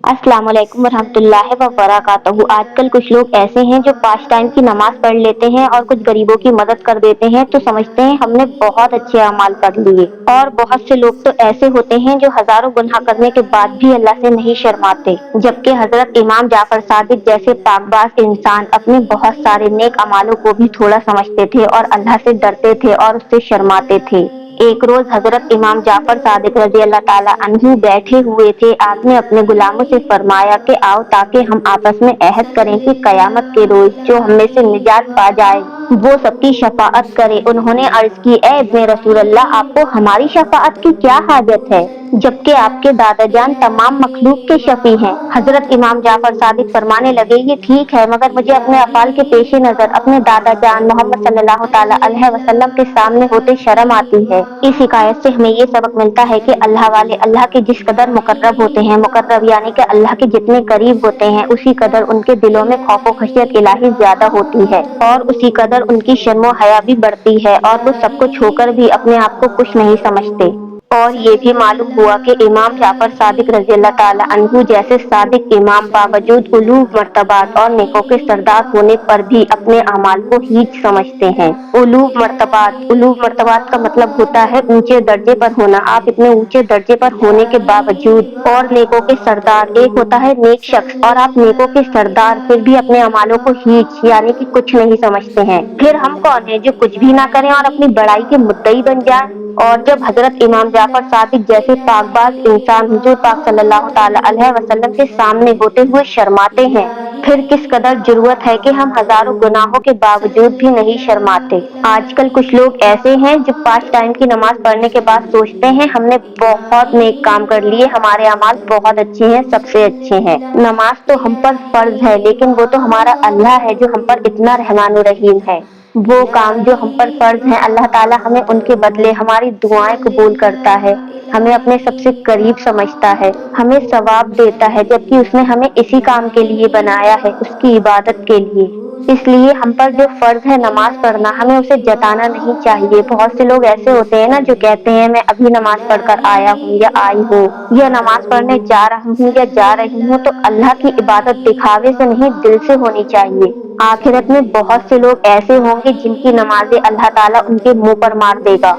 السلام علیکم ورحمۃ اللہ وبرکاتہ۔ آج کل کچھ لوگ ایسے ہیں جو 5 ٹائم کی نماز پڑھ لیتے ہیں اور کچھ غریبوں کی مدد کر دیتے ہیں تو سمجھتے ہیں ہم نے بہت اچھے اعمال کر لیے، اور بہت سے لوگ تو ایسے ہوتے ہیں جو ہزاروں گناہ کرنے کے بعد بھی اللہ سے نہیں شرماتے، جبکہ حضرت امام جعفر صادق جیسے پاک باز انسان اپنے بہت سارے نیک اعمالوں کو بھی تھوڑا سمجھتے تھے اور اللہ سے ڈرتے تھے اور اس سے شرماتے تھے۔ ایک روز حضرت امام جعفر صادق رضی اللہ تعالیٰ عنہ بیٹھے ہوئے تھے۔ آپ نے اپنے غلاموں سے فرمایا کہ آؤ تاکہ ہم آپس میں عہد کریں کہ قیامت کے روز جو ہم میں سے نجات پا جائے وہ سب کی شفاعت کرے۔ انہوں نے عرض کی، اے ابن رسول اللہ، آپ کو ہماری شفاعت کی کیا حاجت ہے جبکہ آپ کے دادا جان تمام مخلوق کے شفیع ہیں؟ حضرت امام جعفر صادق فرمانے لگے، یہ ٹھیک ہے، مگر مجھے اپنے افعال کے پیش نظر اپنے دادا جان محمد صلی اللہ تعالیٰ علیہ وسلم کے سامنے ہوتے شرم آتی ہے۔ اس حکایت سے ہمیں یہ سبق ملتا ہے کہ اللہ والے اللہ کے جس قدر مقرب ہوتے ہیں، مقرب یعنی کہ اللہ کے جتنے قریب ہوتے ہیں، اسی قدر ان کے دلوں میں خوف و خشیت الہی زیادہ ہوتی ہے، اور اسی قدر ان کی شرم و حیا بھی بڑھتی ہے، اور وہ سب کچھ ہو کر بھی اپنے آپ کو کچھ نہیں سمجھتے۔ اور یہ بھی معلوم ہوا کہ امام جعفر صادق رضی اللہ تعالیٰ عنہ جیسے صادق امام باوجود علو مرتبات اور نیکوں کے سردار ہونے پر بھی اپنے اعمال کو ہیچ سمجھتے ہیں۔ علو مرتبات کا مطلب ہوتا ہے اونچے درجے پر ہونا۔ آپ اتنے اونچے درجے پر ہونے کے باوجود اور نیکوں کے سردار، ایک ہوتا ہے نیک شخص اور آپ نیکوں کے سردار، پھر بھی اپنے اعمالوں کو ہیچ یعنی کہ کچھ نہیں سمجھتے ہیں۔ پھر ہم کون ہیں جو کچھ بھی نہ کریں اور اپنی بڑائی کے مدعی بن جائیں؟ اور جب حضرت امام جعفر صادق جیسے پاک باز انسان حضور پاک صلی اللہ تعالیٰ علیہ وسلم کے سامنے ہوتے ہوئے شرماتے ہیں، پھر کس قدر ضرورت ہے کہ ہم ہزاروں گناہوں کے باوجود بھی نہیں شرماتے۔ آج کل کچھ لوگ ایسے ہیں جو 5 ٹائم کی نماز پڑھنے کے بعد سوچتے ہیں ہم نے بہت نیک کام کر لیے، ہمارے اعمال بہت اچھے ہیں، سب سے اچھے ہیں۔ نماز تو ہم پر فرض ہے، لیکن وہ تو ہمارا اللہ ہے جو ہم پر اتنا رحمان و رحیم ہے۔ وہ کام جو ہم پر فرض ہیں، اللہ تعالیٰ ہمیں ان کے بدلے ہماری دعائیں قبول کرتا ہے، ہمیں اپنے سب سے قریب سمجھتا ہے، ہمیں ثواب دیتا ہے، جبکہ اس نے ہمیں اسی کام کے لیے بنایا ہے، اس کی عبادت کے لیے۔ اس لیے ہم پر جو فرض ہے نماز پڑھنا، ہمیں اسے جتانا نہیں چاہیے۔ بہت سے لوگ ایسے ہوتے ہیں نا جو کہتے ہیں میں ابھی نماز پڑھ کر آیا ہوں یا آئی ہوں، یا نماز پڑھنے جا رہا ہوں یا جا رہی ہوں، تو اللہ کی عبادت دکھاوے سے نہیں دل سے ہونی چاہیے۔ آخرت میں بہت سے لوگ ایسے ہوں گے جن کی نمازیں اللہ تعالیٰ ان کے منہ پر مار دے گا۔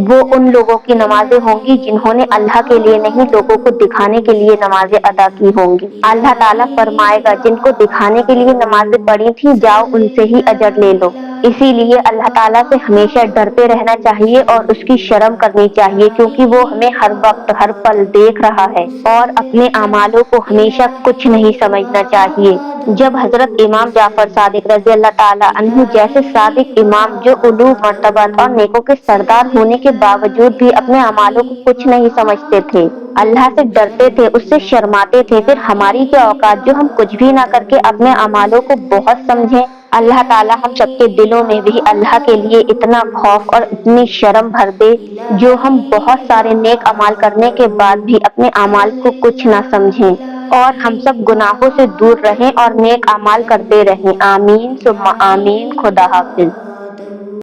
وہ ان لوگوں کی نمازیں ہوں گی جنہوں نے اللہ کے لیے نہیں لوگوں کو دکھانے کے لیے نمازیں ادا کی ہوں گی۔ اللہ تعالیٰ فرمائے گا جن کو دکھانے کے لیے نمازیں پڑھی تھیں جاؤ ان سے ہی اجر لے لو۔ اسی لیے اللہ تعالیٰ سے ہمیشہ ڈرتے رہنا چاہیے اور اس کی شرم کرنی چاہیے، کیونکہ وہ ہمیں ہر وقت ہر پل دیکھ رہا ہے، اور اپنے اعمالوں کو ہمیشہ کچھ نہیں سمجھنا چاہیے۔ جب حضرت امام جعفر صادق رضی اللہ تعالیٰ عنہ جیسے صادق امام جو علو مرتبات اور نیکوں کے سردار ہونے کے باوجود بھی اپنے اعمالوں کو کچھ نہیں سمجھتے تھے، اللہ سے ڈرتے تھے، اس سے شرماتے تھے، پھر ہماری کیا اوقات جو ہم کچھ بھی نہ کر کے اپنے اعمالوں کو بہت سمجھیں۔ اللہ تعالیٰ ہم سب کے دلوں میں بھی اللہ کے لیے اتنا خوف اور اتنی شرم بھر دے جو ہم بہت سارے نیک اعمال کرنے کے بعد بھی اپنے اعمال کو کچھ نہ سمجھیں، اور ہم سب گناہوں سے دور رہیں اور نیک اعمال کرتے رہیں۔ آمین ثم آمین۔ خدا حافظ۔